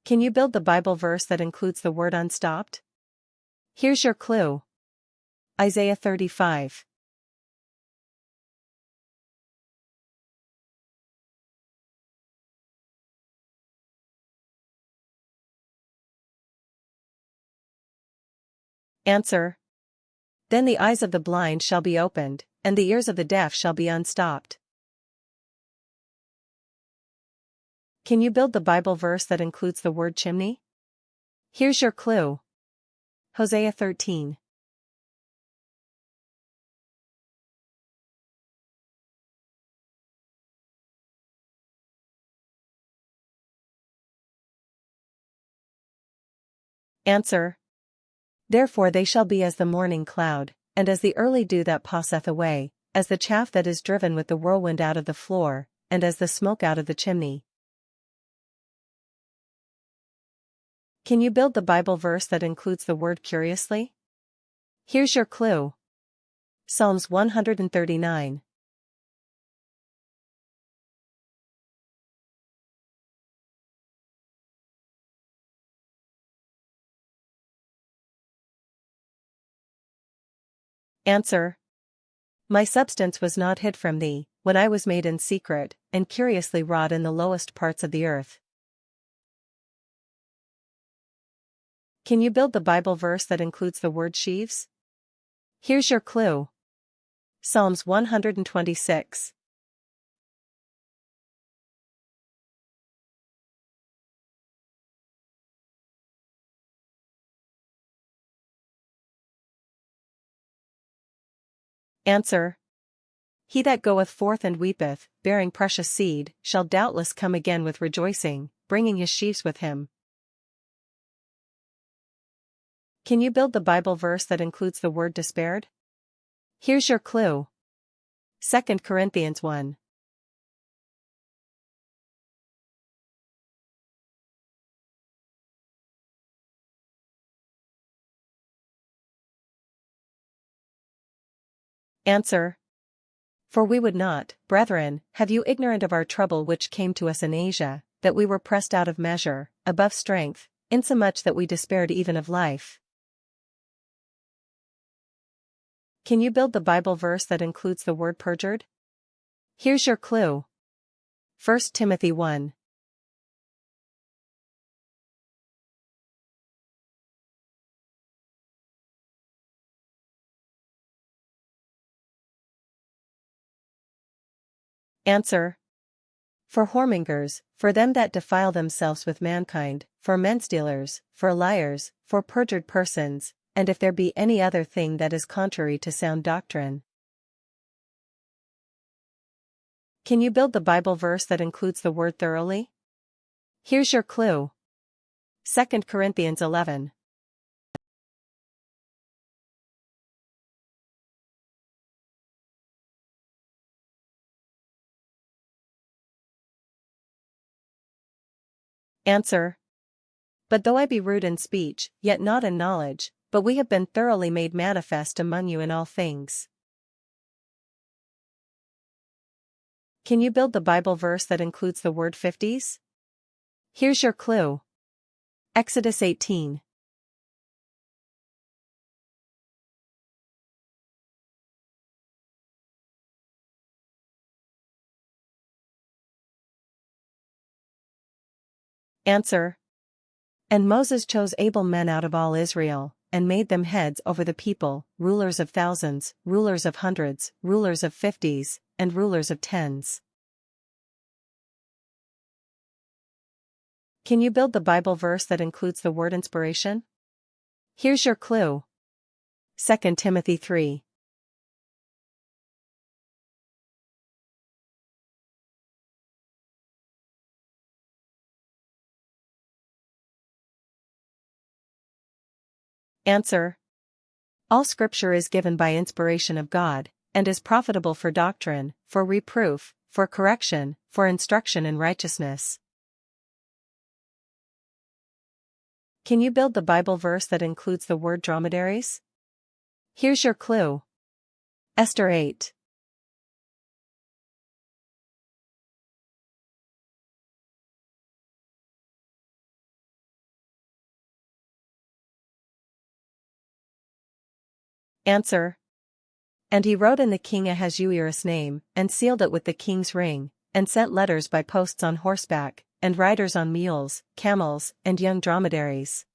Can you build the Bible verse that includes the word unstopped? Here's your clue. Isaiah 35. Answer. Then the eyes of the blind shall be opened, and the ears of the deaf shall be unstopped. Can you build the Bible verse that includes the word chimney? Here's your clue. Hosea 13. Answer. Therefore they shall be as the morning cloud, and as the early dew that passeth away, as the chaff that is driven with the whirlwind out of the floor, and as the smoke out of the chimney. Can you build the Bible verse that includes the word curiously? Here's your clue. Psalms 139. Answer. My substance was not hid from thee, when I was made in secret, and curiously wrought in the lowest parts of the earth. Can you build the Bible verse that includes the word sheaves? Here's your clue. Psalms 126. Answer. He that goeth forth and weepeth, bearing precious seed, shall doubtless come again with rejoicing, bringing his sheaves with him. Can you build the Bible verse that includes the word despaired? Here's your clue. 2 Corinthians 1. Answer. For we would not, brethren, have you ignorant of our trouble which came to us in Asia, that we were pressed out of measure, above strength, insomuch that we despaired even of life. Can you build the Bible verse that includes the word perjured? Here's your clue. 1 Timothy 1. Answer. For whoremongers, for them that defile themselves with mankind, for menstealers, for liars, for perjured persons, and if there be any other thing that is contrary to sound doctrine. Can you build the Bible verse that includes the word thoroughly? Here's your clue. 2 Corinthians 11. Answer. But though I be rude in speech, yet not in knowledge, but we have been thoroughly made manifest among you in all things. Can you build the Bible verse that includes the word fifties? Here's your clue. Exodus 18. Answer. And Moses chose able men out of all Israel, and made them heads over the people, rulers of thousands, rulers of hundreds, rulers of fifties, and rulers of tens. Can you build the Bible verse that includes the word inspiration? Here's your clue. 2 Timothy 3. Answer. All Scripture is given by inspiration of God, and is profitable for doctrine, for reproof, for correction, for instruction in righteousness. Can you build the Bible verse that includes the word dromedaries? Here's your clue. Esther 8. Answer. And he wrote in the king Ahasuerus' name, and sealed it with the king's ring, and sent letters by posts on horseback, and riders on mules, camels, and young dromedaries.